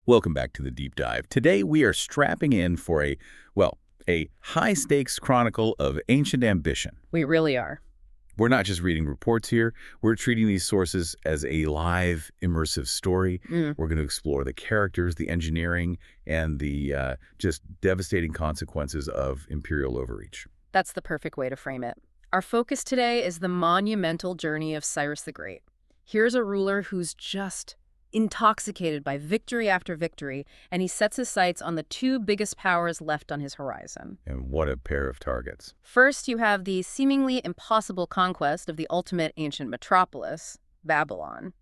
Welcome back to the deep dive. Today we are strapping in for a high-stakes chronicle of ancient ambition. We really are. We're not just reading reports here. We're treating these sources as a live, immersive story. We're going to explore the characters, the engineering, and the just devastating consequences of imperial overreach. That's the perfect way to frame it. Our focus today is the monumental journey of Cyrus the Great. Here's a ruler who's just intoxicated by victory after victory, and he sets his sights on the two biggest powers left on his horizon. And what a pair of targets. First, you have the seemingly impossible conquest of the ultimate ancient metropolis, Babylon.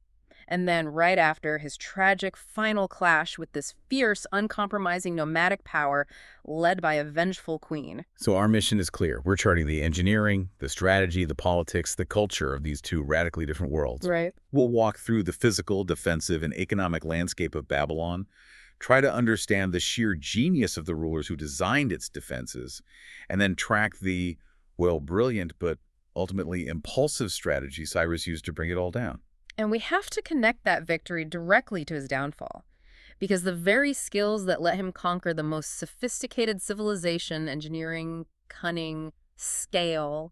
And then right after, his tragic final clash with this fierce, uncompromising nomadic power led by a vengeful queen. So our mission is clear. We're charting the engineering, the strategy, the politics, the culture of these two radically different worlds. Right. We'll walk through the physical, defensive, and economic landscape of Babylon, try to understand the sheer genius of the rulers who designed its defenses, and then track the, well, brilliant but ultimately impulsive strategy Cyrus used to bring it all down. And we have to connect that victory directly to his downfall, because the very skills that let him conquer the most sophisticated civilization, engineering, cunning, scale,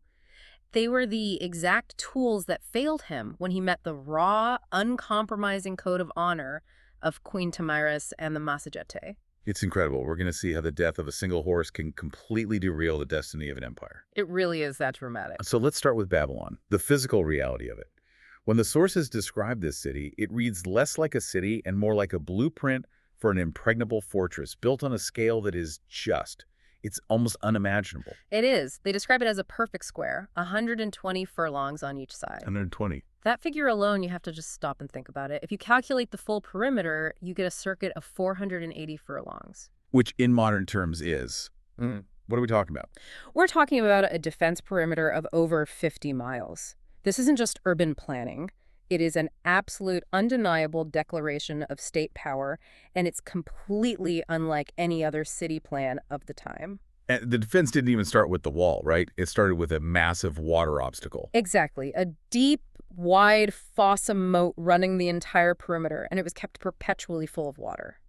they were the exact tools that failed him when he met the raw, uncompromising code of honor of Queen Tamiris and the Massagette. It's incredible. We're going to see how the death of a single horse can completely derail the destiny of an empire. It really is that dramatic. So let's start with Babylon, the physical reality of it. When the sources describe this city, it reads less like a city and more like a blueprint for an impregnable fortress built on a scale that is it's almost unimaginable. It is. They describe it as a perfect square, 120 furlongs on each side. 120. That figure alone, you have to just stop and think about it. If you calculate the full perimeter, you get a circuit of 480 furlongs. Which in modern terms is, what are we talking about? We're talking about a defense perimeter of over 50 miles. This isn't just urban planning. It is an absolute, undeniable declaration of state power, and it's completely unlike any other city plan of the time. And the defense didn't even start with the wall, right? It started with a massive water obstacle. Exactly. A deep, wide fossa moat running the entire perimeter, and it was kept perpetually full of water.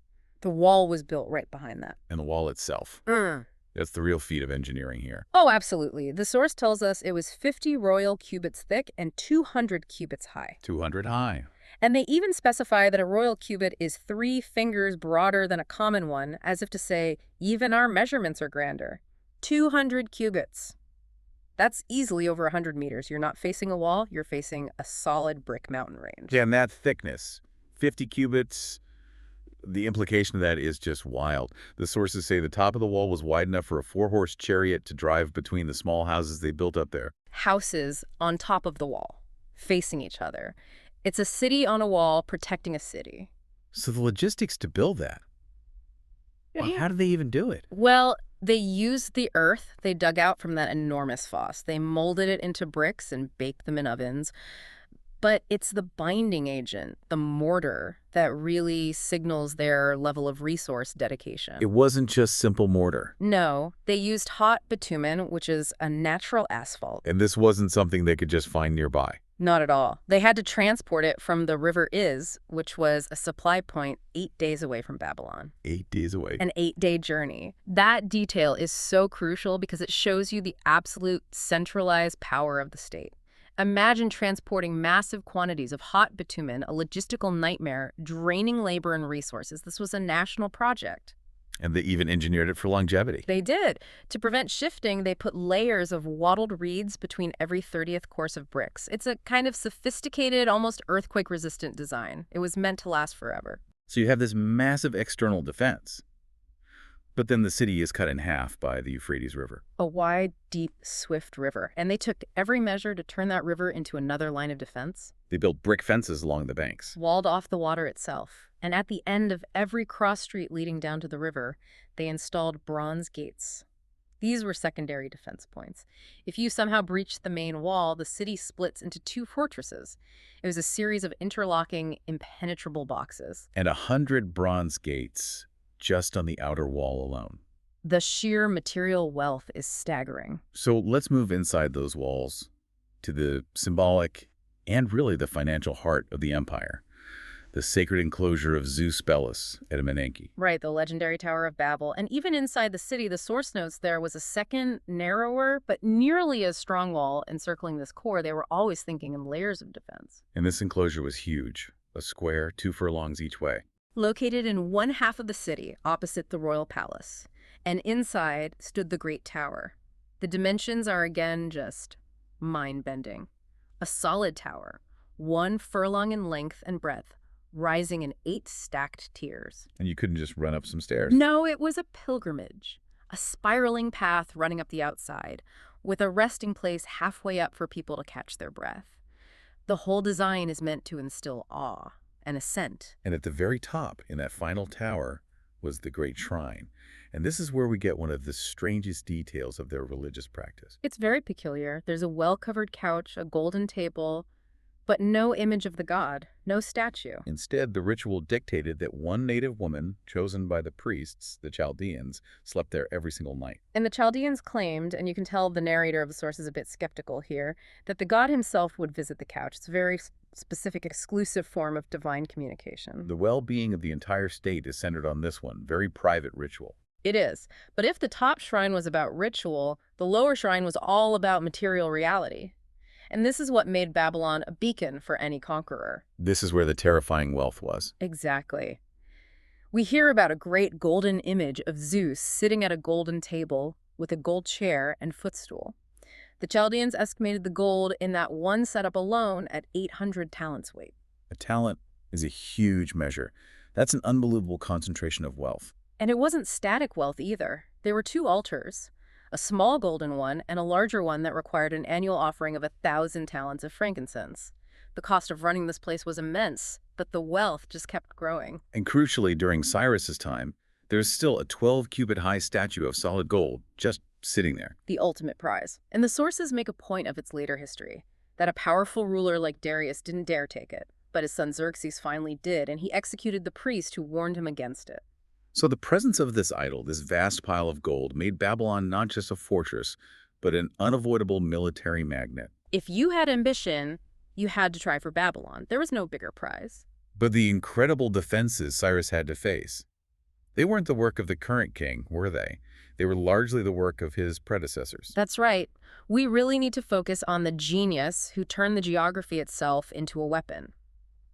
The wall was built right behind that. And the wall itself. That's the real feat of engineering here. Oh, absolutely. The source tells us it was 50 royal cubits thick and 200 cubits high. 200 high. And they even specify that a royal cubit is 3 fingers broader than a common one, as if to say, even our measurements are grander. 200 cubits. That's easily over 100 meters. You're not facing a wall, you're facing a solid brick mountain range. Yeah, and that thickness, 50 cubits, the implication of that is just wild. The sources say the top of the wall was wide enough for a 4-horse chariot to drive between the small houses they built up there. Houses on top of the wall, facing each other. It's a city on a wall protecting a city. So the logistics to build that, well, how did they even do it? Well, they used the earth they dug out from that enormous foss. They molded it into bricks and baked them in ovens. But it's the binding agent, the mortar, that really signals their level of resource dedication. It wasn't just simple mortar. No, they used hot bitumen, which is a natural asphalt. And this wasn't something they could just find nearby. Not at all. They had to transport it from the River Is, which was a supply point 8 days away from Babylon. 8 days away. An 8-day journey. That detail is so crucial because it shows you the absolute centralized power of the state. Imagine transporting massive quantities of hot bitumen, a logistical nightmare, draining labor and resources. This was a national project. And they even engineered it for longevity. They did. To prevent shifting, they put layers of wattled reeds between every 30th course of bricks. It's a kind of sophisticated, almost earthquake-resistant design. It was meant to last forever. So you have this massive external defense. But then the city is cut in half by the Euphrates River. A wide, deep, swift river. And they took every measure to turn that river into another line of defense. They built brick fences along the banks. Walled off the water itself. And at the end of every cross street leading down to the river, they installed bronze gates. These were secondary defense points. If you somehow breached the main wall, the city splits into 2 fortresses. It was a series of interlocking, impenetrable boxes. And 100 bronze gates just on the outer wall alone. The sheer material wealth is staggering. So let's move inside those walls to the symbolic and really the financial heart of the empire. the sacred enclosure of Zeus Belus at Menenki. Right, the legendary Tower of Babel. And even inside the city, the source notes there was a second, narrower, but nearly as strong wall encircling this core. They were always thinking in layers of defense. And this enclosure was huge, a square 2 furlongs each way. Located in one half of the city, opposite the royal palace. And inside stood the Great Tower. The dimensions are again just mind-bending. A solid tower, 1 furlong in length and breadth, rising in 8 stacked tiers. And you couldn't just run up some stairs. No, it was a pilgrimage, a spiraling path running up the outside, with a resting place halfway up for people to catch their breath. The whole design is meant to instill awe and ascent. And at the very top, in that final tower, was the Great Shrine. And this is where we get one of the strangest details of their religious practice. It's very peculiar. There's a well-covered couch, a golden table, but no image of the god, no statue. Instead, the ritual dictated that one native woman, chosen by the priests, the Chaldeans, slept there every single night. And the Chaldeans claimed, and you can tell the narrator of the source is a bit skeptical here, that the god himself would visit the couch. It's a very specific, exclusive form of divine communication. The well-being of the entire state is centered on this one, very private ritual. It is. But if the top shrine was about ritual, the lower shrine was all about material reality. And this is what made Babylon a beacon for any conqueror. This is where the terrifying wealth was. Exactly. We hear about a great golden image of Zeus sitting at a golden table with a gold chair and footstool. The Chaldeans estimated the gold in that one setup alone at 800 talents weight. A talent is a huge measure. That's an unbelievable concentration of wealth. And it wasn't static wealth either. There were 2 altars, a small golden one and a larger one that required an annual offering of 1,000 talents of frankincense. The cost of running this place was immense, but the wealth just kept growing. And crucially, during Cyrus's time, there's still a 12-cubit-high statue of solid gold just sitting there. The ultimate prize. And the sources make a point of its later history, that a powerful ruler like Darius didn't dare take it, but his son Xerxes finally did, and he executed the priest who warned him against it. So the presence of this idol, this vast pile of gold, made Babylon not just a fortress, but an unavoidable military magnet. If you had ambition, you had to try for Babylon. There was no bigger prize. But the incredible defenses Cyrus had to face, they weren't the work of the current king, were they? They were largely the work of his predecessors. That's right. We really need to focus on the genius who turned the geography itself into a weapon.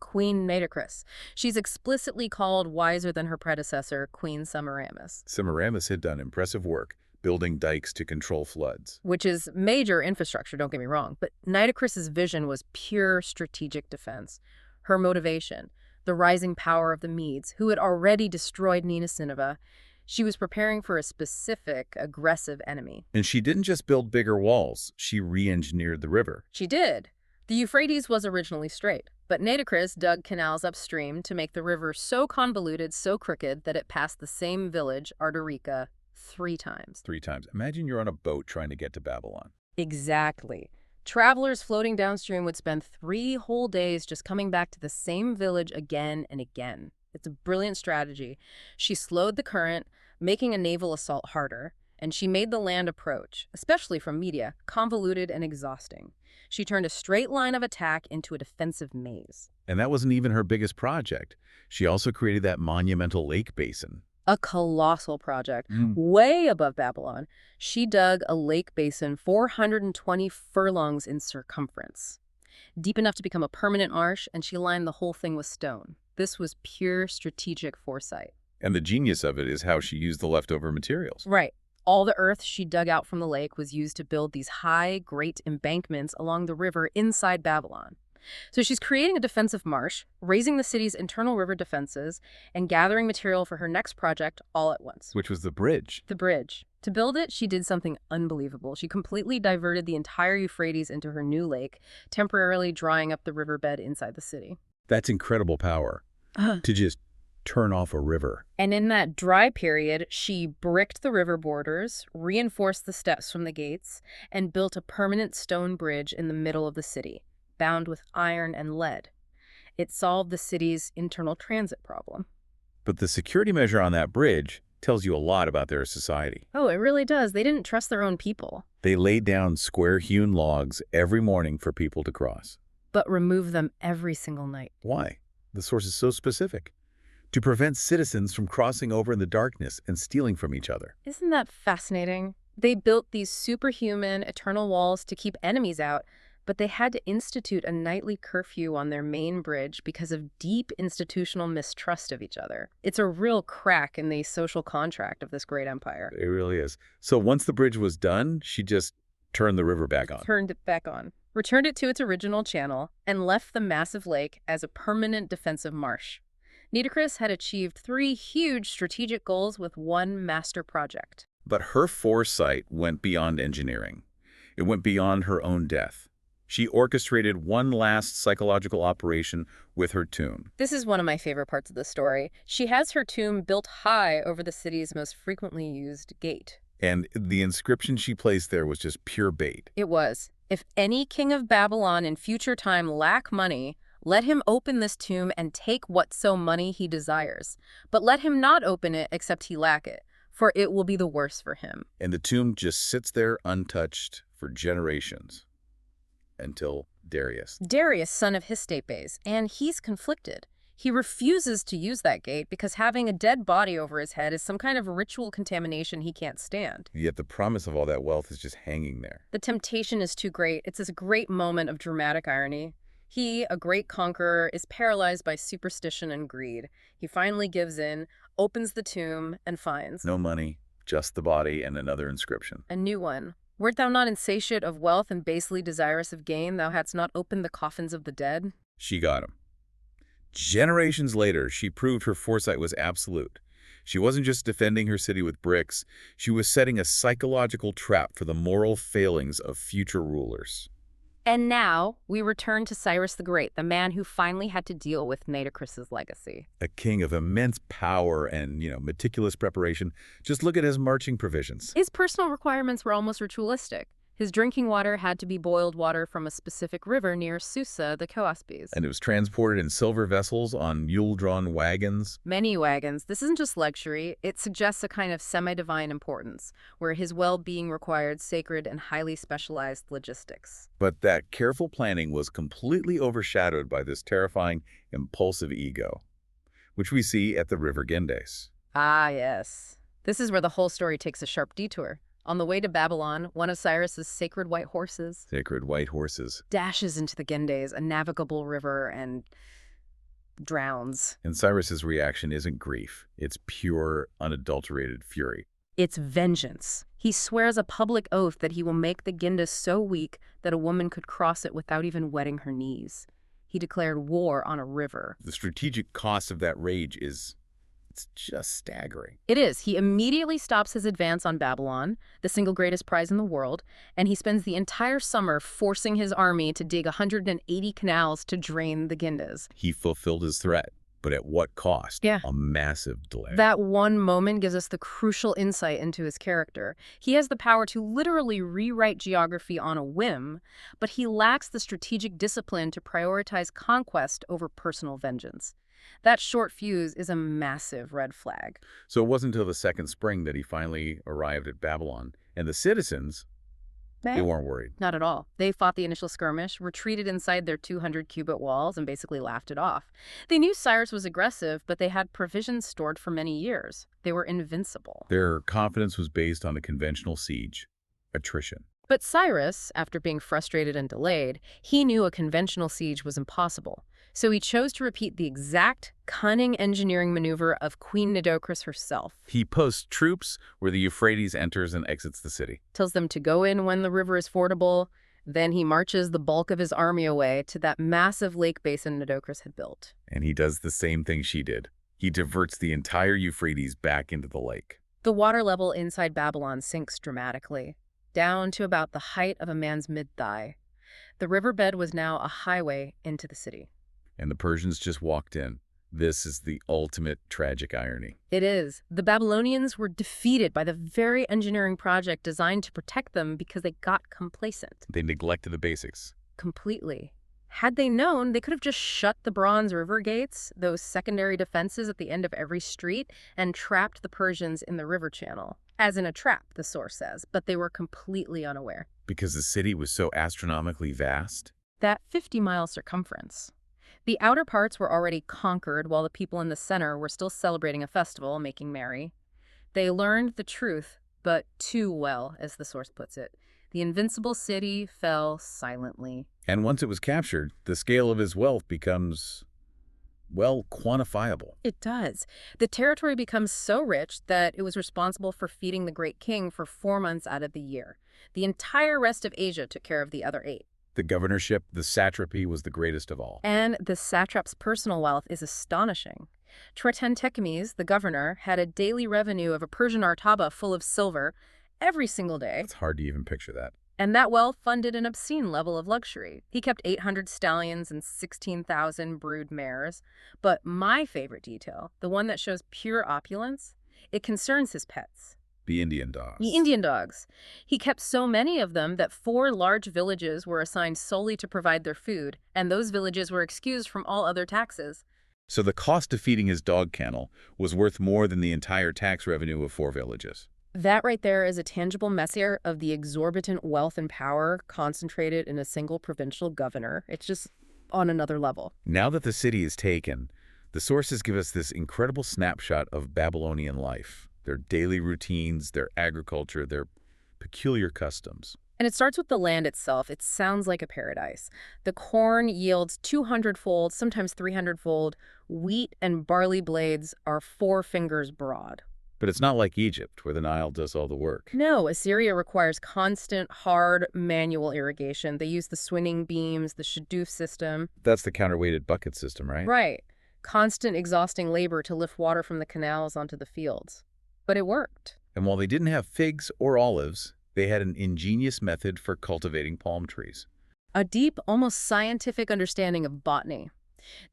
Queen Nitocris. She's explicitly called wiser than her predecessor, Queen Semiramis. Semiramis had done impressive work, building dikes to control floods. Which is major infrastructure, don't get me wrong, but Nitocris's vision was pure strategic defense. Her motivation, the rising power of the Medes, who had already destroyed Nineveh. She was preparing for a specific, aggressive enemy. And she didn't just build bigger walls, she re-engineered the river. She did. The Euphrates was originally straight, but Nitocris dug canals upstream to make the river so convoluted, so crooked, that it passed the same village, Ardarica, 3 times. 3 times. Imagine you're on a boat trying to get to Babylon. Exactly. Travelers floating downstream would spend 3 whole days just coming back to the same village again and again. It's a brilliant strategy. She slowed the current, making a naval assault harder, and she made the land approach, especially from Media, convoluted and exhausting. She turned a straight line of attack into a defensive maze. And that wasn't even her biggest project. She also created that monumental lake basin. A colossal project, way above Babylon. She dug a lake basin 420 furlongs in circumference, deep enough to become a permanent marsh, and she lined the whole thing with stone. This was pure strategic foresight. And the genius of it is how she used the leftover materials. Right. All the earth she dug out from the lake was used to build these high, great embankments along the river inside Babylon. So she's creating a defensive marsh, raising the city's internal river defenses, and gathering material for her next project all at once. Which was the bridge. The bridge. To build it, she did something unbelievable. She completely diverted the entire Euphrates into her new lake, temporarily drying up the riverbed inside the city. That's incredible power. To just turn off a river. And in that dry period, she bricked the river borders, reinforced the steps from the gates, and built a permanent stone bridge in the middle of the city, bound with iron and lead. It solved the city's internal transit problem. But the security measure on that bridge tells you a lot about their society. Oh, it really does. They didn't trust their own people. They laid down square-hewn logs every morning for people to cross. But remove them every single night. Why? The source is so specific. To prevent citizens from crossing over in the darkness and stealing from each other. Isn't that fascinating? They built these superhuman eternal walls to keep enemies out, but they had to institute a nightly curfew on their main bridge because of deep institutional mistrust of each other. It's a real crack in the social contract of this great empire. It really is. So once the bridge was done, she just turned the river back on. Turned it back on, returned it to its original channel, and left the massive lake as a permanent defensive marsh. Nitocris had achieved 3 huge strategic goals with one master project. But her foresight went beyond engineering. It went beyond her own death. She orchestrated one last psychological operation with her tomb. This is one of my favorite parts of the story. She has her tomb built high over the city's most frequently used gate. And the inscription she placed there was just pure bait. It was, "If any king of Babylon in future time lack money, let him open this tomb and take whatso money he desires. But let him not open it except he lack it, for it will be the worse for him." And the tomb just sits there untouched for generations. Until Darius. Darius, son of Histapes, and he's conflicted. He refuses to use that gate because having a dead body over his head is some kind of ritual contamination he can't stand. Yet the promise of all that wealth is just hanging there. The temptation is too great. It's this great moment of dramatic irony. He, a great conqueror, is paralyzed by superstition and greed. He finally gives in, opens the tomb, and finds No money, just the body and another inscription. a new one. "Wert thou not insatiate of wealth and basely desirous of gain, thou hadst not opened the coffins of the dead?" She got him. Generations later, she proved her foresight was absolute. She wasn't just defending her city with bricks, she was setting a psychological trap for the moral failings of future rulers. And now, we return to Cyrus the Great, the man who finally had to deal with Nitocris' legacy. A king of immense power and, meticulous preparation. Just look at his marching provisions. His personal requirements were almost ritualistic. His drinking water had to be boiled water from a specific river near Susa, the Coaspes. And it was transported in silver vessels on mule-drawn wagons. Many wagons. This isn't just luxury. It suggests a kind of semi-divine importance, where his well-being required sacred and highly specialized logistics. But that careful planning was completely overshadowed by this terrifying, impulsive ego, which we see at the River Gendes. Ah, yes. This is where the whole story takes a sharp detour. On the way to Babylon, one of Cyrus's sacred white horses dashes into the Gendes, a navigable river, and drowns. And Cyrus's reaction isn't grief. It's pure, unadulterated fury. It's vengeance. He swears a public oath that he will make the Gendes so weak that a woman could cross it without even wetting her knees. He declared war on a river. The strategic cost of that rage it's just staggering. It is. He immediately stops his advance on Babylon, the single greatest prize in the world, and he spends the entire summer forcing his army to dig 180 canals to drain the Gendes. He fulfilled his threat, but at what cost? Yeah. A massive delay. That one moment gives us the crucial insight into his character. He has the power to literally rewrite geography on a whim, but he lacks the strategic discipline to prioritize conquest over personal vengeance. That short fuse is a massive red flag. So it wasn't until the second spring that he finally arrived at Babylon. And the citizens, they weren't worried. Not at all. They fought the initial skirmish, retreated inside their 200-cubit walls, and basically laughed it off. They knew Cyrus was aggressive, but they had provisions stored for many years. They were invincible. Their confidence was based on a conventional siege, attrition. But Cyrus, after being frustrated and delayed, he knew a conventional siege was impossible. So he chose to repeat the exact cunning engineering maneuver of Queen Nitocris herself. He posts troops where the Euphrates enters and exits the city. Tells them to go in when the river is fordable. Then he marches the bulk of his army away to that massive lake basin Nitocris had built. And he does the same thing she did. He diverts the entire Euphrates back into the lake. The water level inside Babylon sinks dramatically, down to about the height of a man's mid-thigh. The riverbed was now a highway into the city. And the Persians just walked in. This is the ultimate tragic irony. It is. The Babylonians were defeated by the very engineering project designed to protect them because they got complacent. They neglected the basics. Completely. Had they known, they could have just shut the bronze river gates, those secondary defenses at the end of every street, and trapped the Persians in the river channel. As in a trap, the source says, but they were completely unaware. Because the city was so astronomically vast? That 50-mile circumference. The outer parts were already conquered while the people in the center were still celebrating a festival, making merry. They learned the truth, but too well, as the source puts it. The invincible city fell silently. And once it was captured, the scale of his wealth becomes, well, quantifiable. It does. The territory becomes so rich that it was responsible for feeding the great king for 4 months out of the year. The entire rest of Asia took care of the other 8. The governorship, the satrapy, was the greatest of all. And the satrap's personal wealth is astonishing. Tritentechemes, the governor, had a daily revenue of a Persian artaba full of silver every single day, It's hard to even picture that. and that wealth funded an obscene level of luxury. He kept 800 stallions and 16,000 brood mares. But my favorite detail, the one that shows pure opulence, it concerns his pets. The Indian dogs. The Indian dogs. He kept so many of them that 4 large villages were assigned solely to provide their food, and those villages were excused from all other taxes. So the cost of feeding his dog kennel was worth more than the entire tax revenue of 4 villages. That right there is a tangible measure of the exorbitant wealth and power concentrated in a single provincial governor. It's just on another level. Now that the city is taken, the sources give us this incredible snapshot of Babylonian life, their daily routines, their agriculture, their peculiar customs. And it starts with the land itself. It sounds like a paradise. The corn yields 200-fold, sometimes 300-fold. Wheat and barley blades are 4 fingers broad. But it's not like Egypt, where the Nile does all the work. No, Assyria requires constant, hard, manual irrigation. They use the swinging beams, the shadoof system. That's the counterweighted bucket system, right? Right. Constant, exhausting labor to lift water from the canals onto the fields. But it worked. And while they didn't have figs or olives, they had an ingenious method for cultivating palm trees. A deep, almost scientific understanding of botany.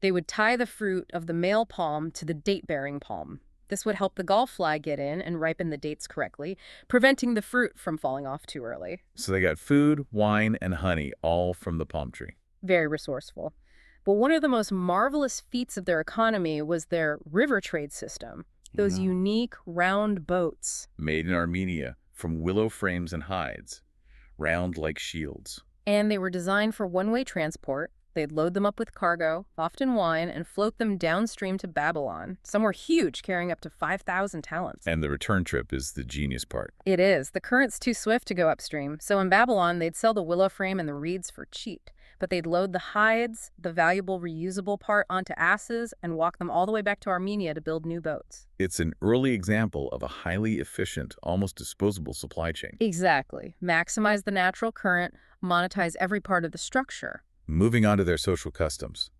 They would tie the fruit of the male palm to the date-bearing palm. This would help the gall fly get in and ripen the dates correctly, preventing the fruit from falling off too early. So they got food, wine, and honey all from the palm tree. Very resourceful. But one of the most marvelous feats of their economy was their river trade system. Those unique, round boats. Made in Armenia from willow frames and hides, round like shields. And they were designed for one-way transport. They'd load them up with cargo, often wine, and float them downstream to Babylon. Some were huge, carrying up to 5,000 talents. And the return trip is the genius part. It is. The current's too swift to go upstream. So in Babylon, they'd sell the willow frame and the reeds for cheap. But they'd load the hides, the valuable reusable part, onto asses and walk them all the way back to Armenia to build new boats. It's an early example of a highly efficient, almost disposable supply chain. Exactly. Maximize the natural current, monetize every part of the structure. Moving on to their social customs.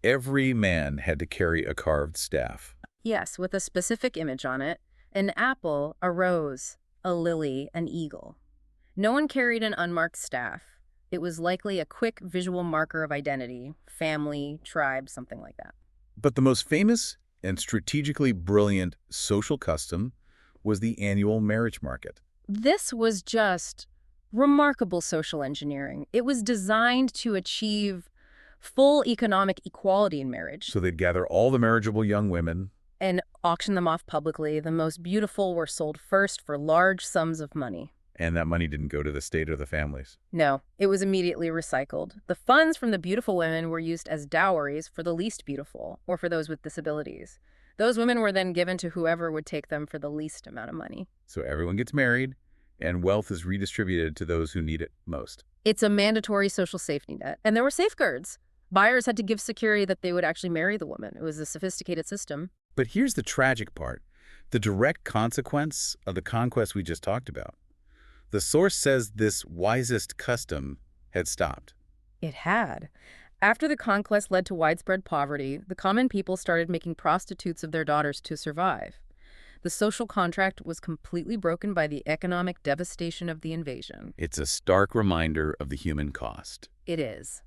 Every man had to carry a carved staff. Yes, with a specific image on it. An apple, a rose, a lily, an eagle. No one carried an unmarked staff. It was likely a quick visual marker of identity, family, tribe, something like that. But the most famous and strategically brilliant social custom was the annual marriage market. This was just remarkable social engineering. It was designed to achieve full economic equality in marriage. So they'd gather all the marriageable young women and auction them off publicly. The most beautiful were sold first for large sums of money. and that money didn't go to the state or the families. No, it was immediately recycled. The funds from the beautiful women were used as dowries for the least beautiful, or for those with disabilities. Those women were then given to whoever would take them for the least amount of money. So everyone gets married, and wealth is redistributed to those who need it most. It's a mandatory social safety net, and there were safeguards. Buyers had to give security that they would actually marry the woman. It was a sophisticated system. But here's the tragic part, the direct consequence of the conquest we just talked about. The source says this wisest custom had stopped. It had. After the conquest led to widespread poverty, the common people started making prostitutes of their daughters to survive. The social contract was completely broken by the economic devastation of the invasion. It's a stark reminder of the human cost. It is.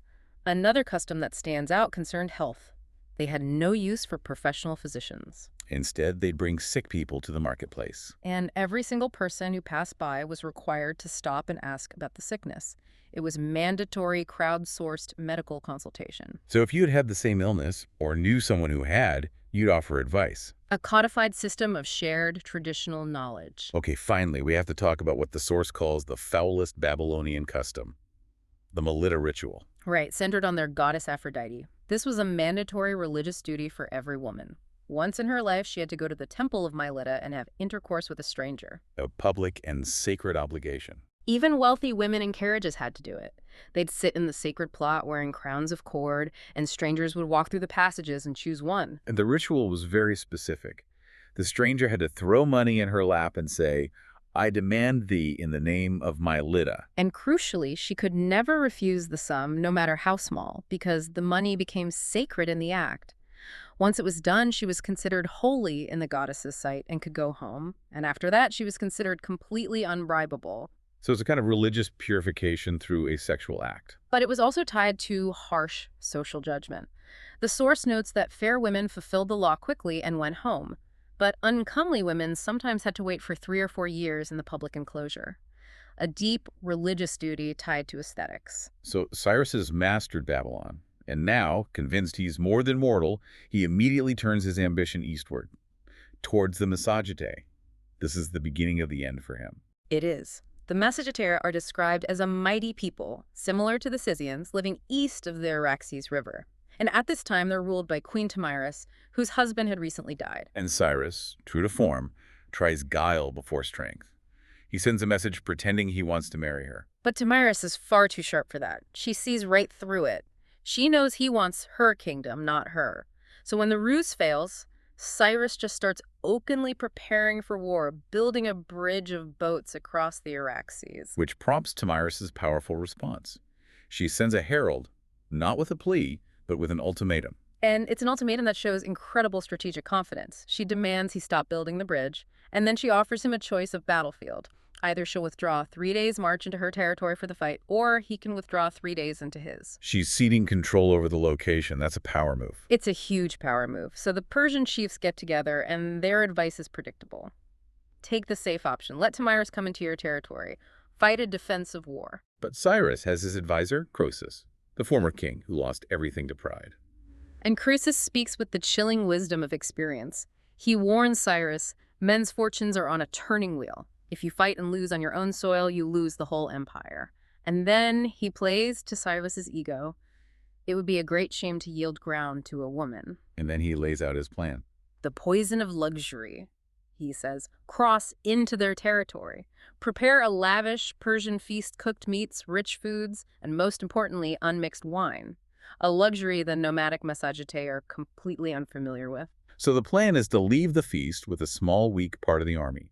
Another custom that stands out concerned health. They had no use for professional physicians. Instead, they'd bring sick people to the marketplace. And every single person who passed by was required to stop and ask about the sickness. It was mandatory, crowd-sourced medical consultation. So if you had had the same illness, or knew someone who had, you'd offer advice. A codified system of shared traditional knowledge. Okay, finally, we have to talk about what the source calls the foulest Babylonian custom, the Melita ritual. Right, centered on their goddess Aphrodite. This was a mandatory religious duty for every woman. Once in her life, she had to go to the temple of Mylitta and have intercourse with a stranger. A public and sacred obligation. Even wealthy women in carriages had to do it. They'd sit in the sacred plot wearing crowns of cord, and strangers would walk through the passages and choose one. And the ritual was very specific. The stranger had to throw money in her lap and say, "I demand thee in the name of Mylitta." And crucially, she could never refuse the sum, no matter how small, because the money became sacred in the act. Once it was done, she was considered holy in the goddess's sight and could go home. And after that, she was considered completely unbribable. So it's a kind of religious purification through a sexual act. But it was also tied to harsh social judgment. The source notes that fair women fulfilled the law quickly and went home, but uncomely women sometimes had to wait for 3 or 4 years in the public enclosure. A deep religious duty tied to aesthetics. So Cyrus has mastered Babylon, and now, convinced he's more than mortal, he immediately turns his ambition eastward, towards the Massagetæ. This is the beginning of the end for him. It is. The Massagetæ are described as a mighty people, similar to the Scythians, living east of the Araxes River. And at this time, they're ruled by Queen Tomyris, whose husband had recently died. And Cyrus, true to form, tries guile before strength. He sends a message pretending he wants to marry her. But Tomyris is far too sharp for that. She sees right through it. She knows he wants her kingdom, not her. So when the ruse fails, Cyrus just starts openly preparing for war, building a bridge of boats across the Araxes. Which prompts Tomyris' powerful response. She sends a herald, not with a plea, but with an ultimatum. And it's an ultimatum that shows incredible strategic confidence. She demands he stop building the bridge, and then she offers him a choice of battlefield. Either she'll withdraw 3 days' march into her territory for the fight, or he can withdraw 3 days into his. She's ceding control over the location. That's a power move. It's a huge power move. So the Persian chiefs get together, and their advice is predictable. Take the safe option. Let Tomyris come into your territory. Fight a defensive war. But Cyrus has his advisor, Croesus, the former king who lost everything to pride. And Croesus speaks with the chilling wisdom of experience. He warns Cyrus, men's fortunes are on a turning wheel. If you fight and lose on your own soil, you lose the whole empire. And then he plays to Cyrus's ego. It would be a great shame to yield ground to a woman. And then he lays out his plan. The poison of luxury, he says, cross into their territory. Prepare a lavish Persian feast, cooked meats, rich foods, and most importantly, unmixed wine. A luxury the nomadic Massagetæ are completely unfamiliar with. So the plan is to leave the feast with a small, weak part of the army.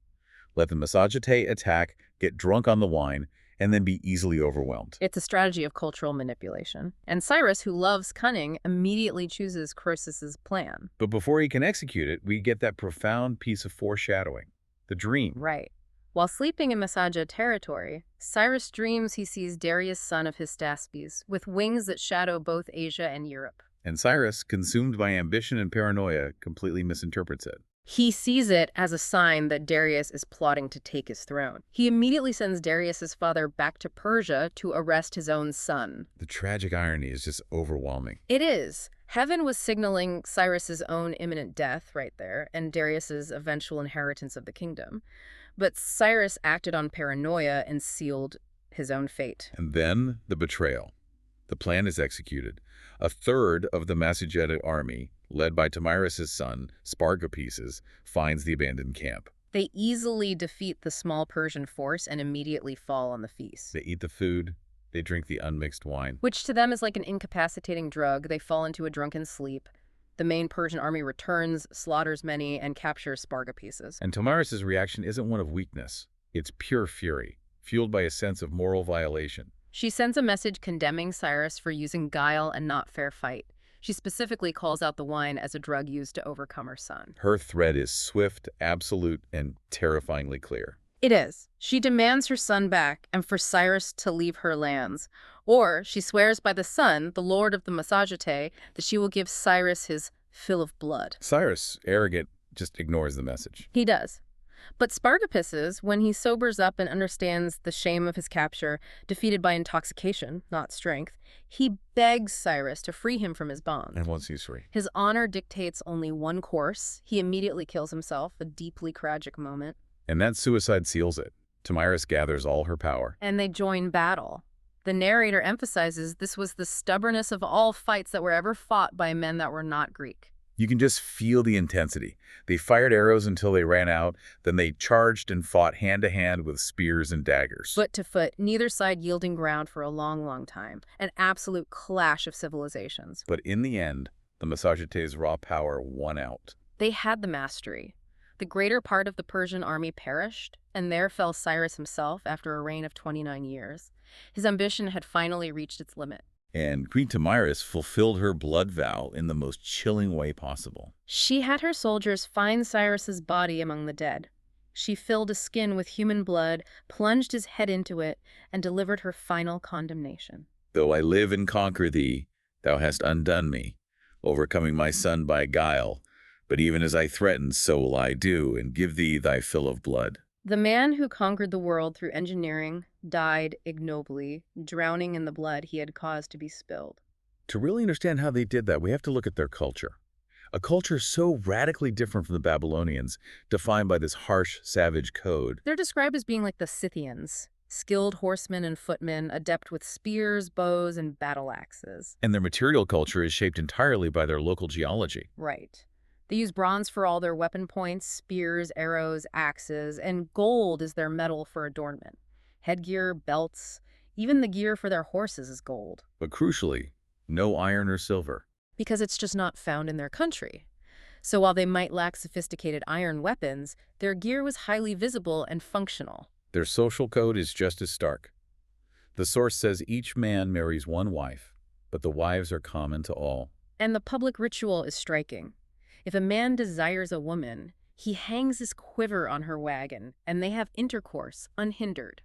Let the Massagetæ attack, get drunk on the wine, and then be easily overwhelmed. It's a strategy of cultural manipulation. And Cyrus, who loves cunning, immediately chooses Croesus's plan. But before he can execute it, we get that profound piece of foreshadowing, the dream. Right. While sleeping in Massagetæ territory, Cyrus dreams he sees Darius, son of Hystaspes, with wings that shadow both Asia and Europe. And Cyrus, consumed by ambition and paranoia, completely misinterprets it. He sees it as a sign that Darius is plotting to take his throne. He immediately sends Darius's father back to Persia to arrest his own son. The tragic irony is just overwhelming. It is. Heaven was signaling Cyrus's own imminent death right there, and Darius's eventual inheritance of the kingdom. But Cyrus acted on paranoia and sealed his own fate. And then the betrayal. The plan is executed. A third of the Massagetæ army, led by Tomyris' son, Spargapeses, finds the abandoned camp. They easily defeat the small Persian force and immediately fall on the feast. They eat the food, they drink the unmixed wine. Which to them is like an incapacitating drug. They fall into a drunken sleep. The main Persian army returns, slaughters many, and captures Spargapeses. And Tomyris' reaction isn't one of weakness. It's pure fury, fueled by a sense of moral violation. She sends a message condemning Cyrus for using guile and not fair fight. She specifically calls out the wine as a drug used to overcome her son. Her threat is swift, absolute, and terrifyingly clear. It is. She demands her son back and for Cyrus to leave her lands. Or she swears by the sun, the lord of the Massagetæ, that she will give Cyrus his fill of blood. Cyrus, arrogant, just ignores the message. He does. But Spargapeses, when he sobers up and understands the shame of his capture, defeated by intoxication, not strength, he begs Cyrus to free him from his bonds. And once he's free. His honor dictates only one course. He immediately kills himself, a deeply tragic moment. And that suicide seals it. Tomyris gathers all her power. And they join battle. The narrator emphasizes this was the stubbornness of all fights that were ever fought by men that were not Greek. You can just feel the intensity. They fired arrows until they ran out, then they charged and fought hand-to-hand with spears and daggers. Foot to foot, neither side yielding ground for a long, long time. An absolute clash of civilizations. But in the end, the Masagetes' raw power won out. They had the mastery. The greater part of the Persian army perished, and there fell Cyrus himself after a reign of 29 years. His ambition had finally reached its limit. And Queen Tamiris fulfilled her blood vow in the most chilling way possible. She had her soldiers find Cyrus's body among the dead. She filled a skin with human blood, plunged his head into it, and delivered her final condemnation. Though I live and conquer thee, thou hast undone me, overcoming my son by guile. But even as I threatened, so will I do, and give thee thy fill of blood. The man who conquered the world through engineering died ignobly, drowning in the blood he had caused to be spilled. To really understand how they did that, we have to look at their culture. A culture so radically different from the Babylonians, defined by this harsh, savage code. They're described as being like the Scythians, skilled horsemen and footmen, adept with spears, bows, and battle axes. And their material culture is shaped entirely by their local geology. Right. They use bronze for all their weapon points, spears, arrows, axes, and gold is their metal for adornment. Headgear, belts, even the gear for their horses is gold. But crucially, no iron or silver. Because it's just not found in their country. So while they might lack sophisticated iron weapons, their gear was highly visible and functional. Their social code is just as stark. The source says each man marries one wife, but the wives are common to all. And the public ritual is striking. If a man desires a woman, he hangs his quiver on her wagon, and they have intercourse unhindered.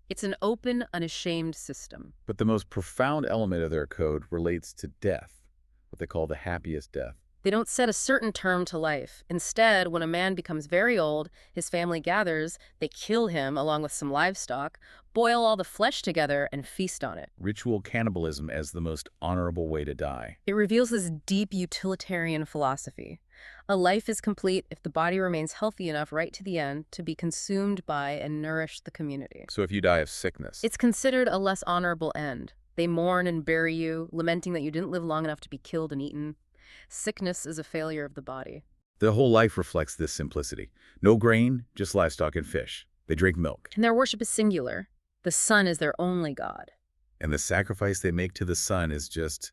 It's an open, unashamed system. But the most profound element of their code relates to death, what they call the happiest death. They don't set a certain term to life. Instead, when a man becomes very old, his family gathers, they kill him along with some livestock, boil all the flesh together, and feast on it. Ritual cannibalism as the most honorable way to die. It reveals this deep utilitarian philosophy. A life is complete if the body remains healthy enough right to the end to be consumed by and nourish the community. So if you die of sickness, It's considered a less honorable end. They mourn and bury you, lamenting that you didn't live long enough to be killed and eaten. Sickness is a failure of the body. the whole life reflects this simplicity. No grain, just livestock and fish. They drink milk. And their worship is singular. The sun is their only god. And the sacrifice they make to the sun is just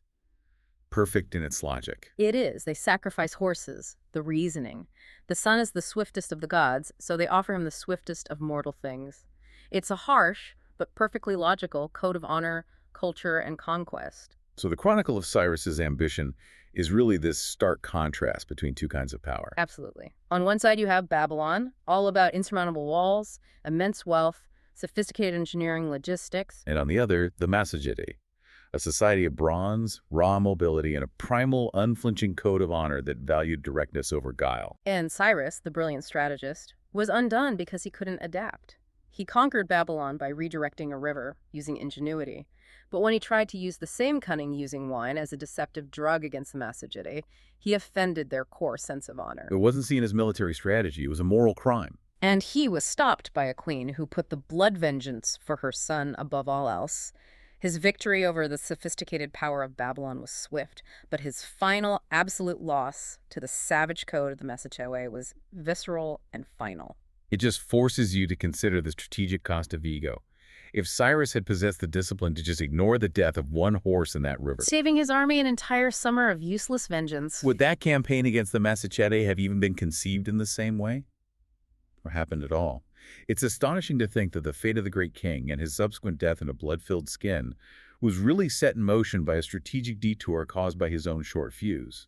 perfect in its logic. It is. They sacrifice horses, the reasoning. The sun is the swiftest of the gods, so they offer him the swiftest of mortal things. It's a harsh, but perfectly logical code of honor, culture, and conquest. So the Chronicle of Cyrus's ambition is really this stark contrast between two kinds of power. Absolutely. On one side, you have Babylon, all about insurmountable walls, immense wealth, sophisticated engineering, logistics. And on the other, the Massagetae, a society of bronze, raw mobility, and a primal, unflinching code of honor that valued directness over guile. And Cyrus, the brilliant strategist, was undone because he couldn't adapt. He conquered Babylon by redirecting a river, using ingenuity. But when he tried to use the same cunning using wine as a deceptive drug against the Massagetae, he offended their core sense of honor. It wasn't seen as military strategy, it was a moral crime. And he was stopped by a queen who put the blood vengeance for her son above all else. His victory over the sophisticated power of Babylon was swift, but his final absolute loss to the savage code of the Massagetae was visceral and final. It just forces you to consider the strategic cost of ego. If Cyrus had possessed the discipline to just ignore the death of one horse in that river, Saving his army an entire summer of useless vengeance. would that campaign against the Massagetae have even been conceived in the same way? Or happened at all? It's astonishing to think that the fate of the great king and his subsequent death in a blood-filled skin was really set in motion by a strategic detour caused by his own short fuse.